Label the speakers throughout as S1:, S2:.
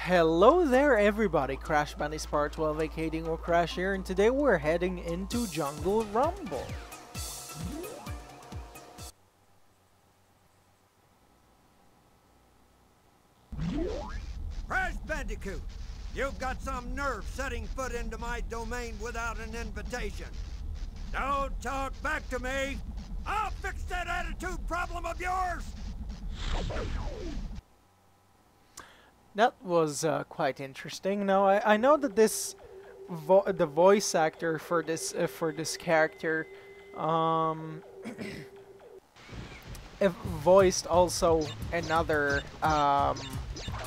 S1: Hello there everybody, Crash Bandits Part 12 vacating or Crash here, and today we're heading into Jungle Rumble.
S2: Crash Bandicoot, you've got some nerve setting foot into my domain without an invitation. Don't talk back to me! I'll fix that attitude problem of yours!
S1: That was quite interesting. Now I know that this the voice actor for this character voiced also another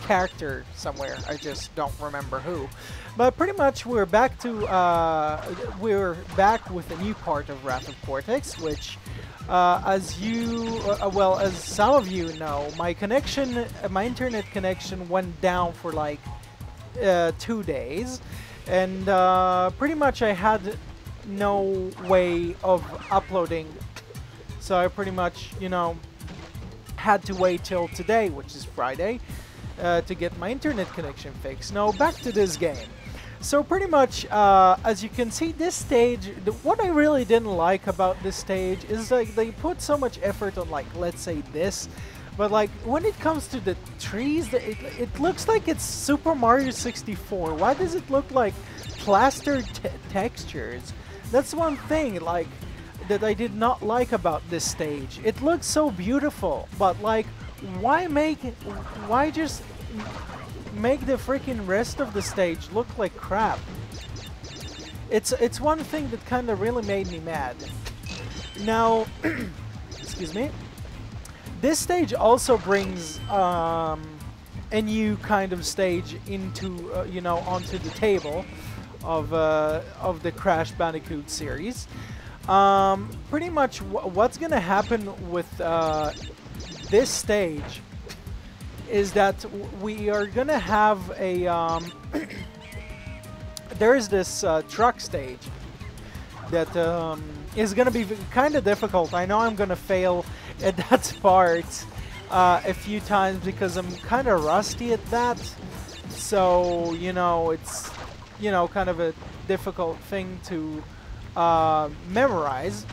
S1: character somewhere. I just don't remember who. But pretty much we're back to with a new part of Wrath of Cortex, which as some of you know, my internet connection went down for like 2 days, and pretty much I had no way of uploading, so I pretty much, you know, had to wait till today, which is Friday, to get my internet connection fixed. Now back to this game. So pretty much, as you can see, this stage, what I really didn't like about this stage is like they put so much effort on, like, let's say this, but like when it comes to the trees, it looks like it's Super Mario 64. Why does it look like plastered textures? That's one thing like that I did not like about this stage. It looks so beautiful, but like why just make the freaking rest of the stage look like crap? It's one thing that kind of really made me mad. Now, excuse me. This stage also brings a new kind of stage into you know, onto the table of the Crash Bandicoot series. Pretty much what's gonna happen with this stage is that we are gonna have a there's this truck stage that is gonna be kind of difficult. I know I'm gonna fail at that part a few times because I'm kind of rusty at that, so you know, it's, you know, kind of a difficult thing to memorize.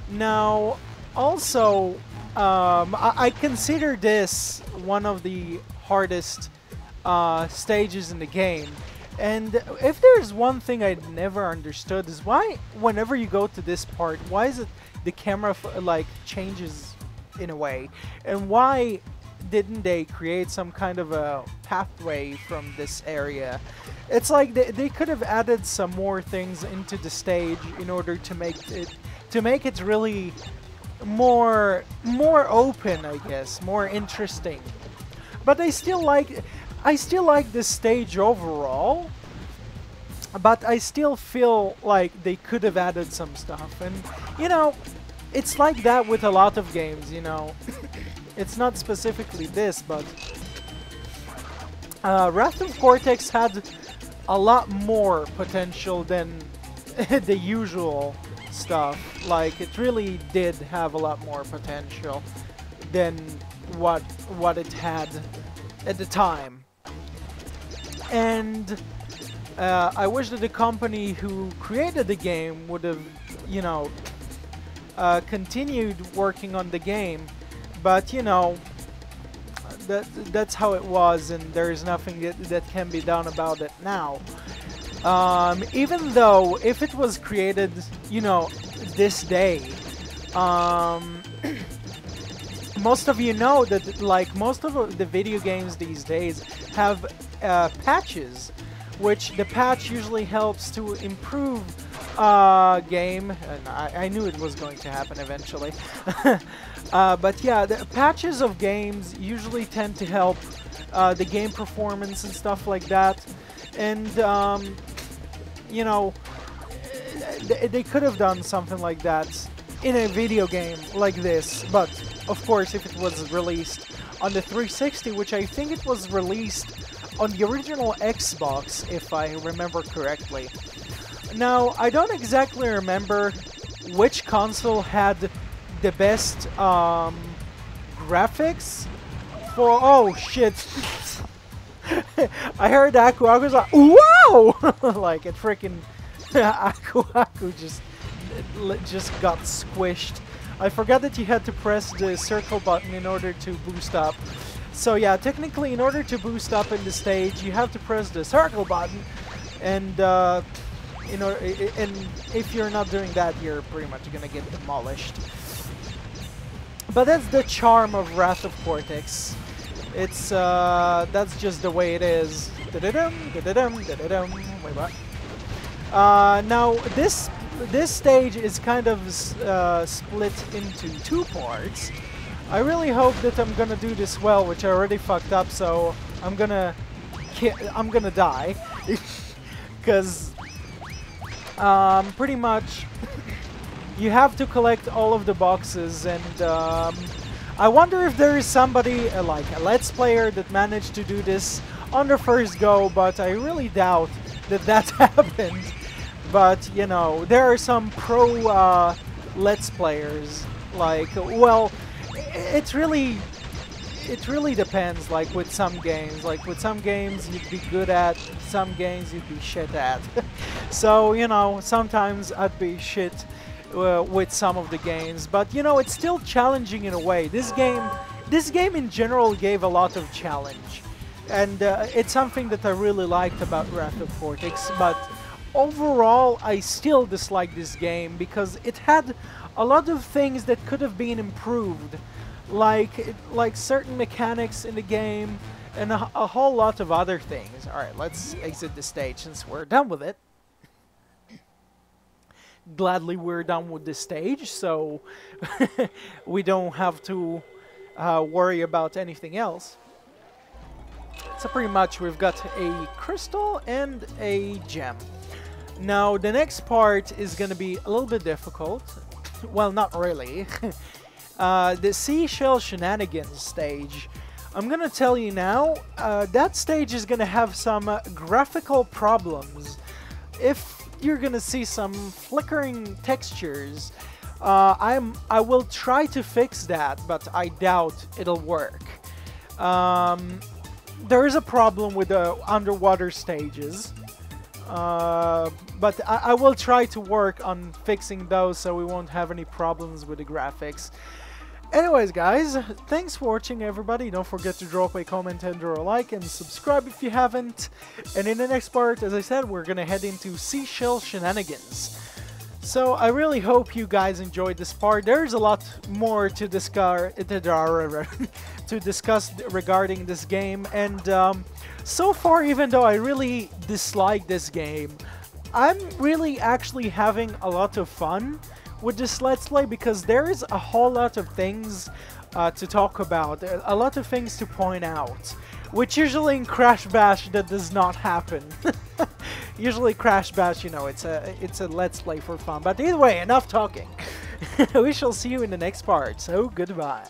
S1: Now also I consider this one of the hardest stages in the game, and if there's one thing I never understood is why whenever you go to this part, why is it the camera like changes in a way, and why didn't they create some kind of a pathway from this area? It's like they could have added some more things into the stage in order to make it really more open, I guess, more interesting. But I still like this stage overall, but I still feel like they could have added some stuff, and you know, it's like that with a lot of games, you know. It's not specifically this, but Wrath of Cortex had a lot more potential than the usual stuff. Like, it really did have a lot more potential than what it had at the time. And I wish that the company who created the game would have, you know, continued working on the game, but you know, that's how it was, and there's nothing that can be done about it now. Even though if it was created, you know, this day, most of you know that like most of the video games these days have patches, which the patch usually helps to improve game, and I knew it was going to happen eventually. But yeah, the patches of games usually tend to help the game performance and stuff like that, and you know, they could have done something like that in a video game like this, but of course if it was released on the 360, which I think it was released on the original Xbox, if I remember correctly. Now, I don't exactly remember which console had the best graphics for... Oh, shit. I heard Aku Aku's like, wow! Like it freaking Aku Aku just got squished. I forgot that you had to press the circle button in order to boost up. So yeah, technically in order to boost up in the stage, you have to press the circle button, and and if you're not doing that, you're pretty much gonna get demolished. But that's the charm of Wrath of Cortex. It's that's just the way it is. Da-da-dum, da-da-dum, da-da-dum. Wait, what? Now this stage is kind of split into two parts. I really hope that I'm gonna do this well, which I already fucked up. So I'm gonna die, because pretty much you have to collect all of the boxes, and I wonder if there is somebody like a Let's Player that managed to do this on their first go, but I really doubt that happened. But you know, there are some pro Let's Players. Like, well, it really depends. Like with some games, you'd be good at, some games you'd be shit at. So you know, sometimes I'd be shit with some of the games, but you know, it's still challenging in a way. This game in general gave a lot of challenge, and it's something that I really liked about Wrath of Cortex. But overall, I still dislike this game because it had a lot of things that could have been improved, like certain mechanics in the game and a whole lot of other things. Alright, let's exit the stage since we're done with it. Gladly we're done with this stage, so we don't have to worry about anything else. So pretty much we've got a crystal and a gem. Now the next part is gonna be a little bit difficult. Well, not really. The seashell shenanigans stage. I'm gonna tell you now, that stage is gonna have some graphical problems. If you're gonna see some flickering textures, I will try to fix that, but I doubt it'll work. There is a problem with the underwater stages. But I will try to work on fixing those so we won't have any problems with the graphics. Anyways, guys, thanks for watching, everybody. Don't forget to drop a comment and or a like, and subscribe if you haven't. And in the next part, as I said, we're gonna head into seashell shenanigans. So I really hope you guys enjoyed this part. There's a lot more to discuss regarding this game, and so far, even though I really dislike this game, I'm really actually having a lot of fun with this Let's Play, because there is a whole lot of things to talk about, a lot of things to point out, which usually in Crash Bash that does not happen. Usually Crash Bash, you know, it's a Let's Play for fun. But either way, enough talking. We shall see you in the next part, so goodbye.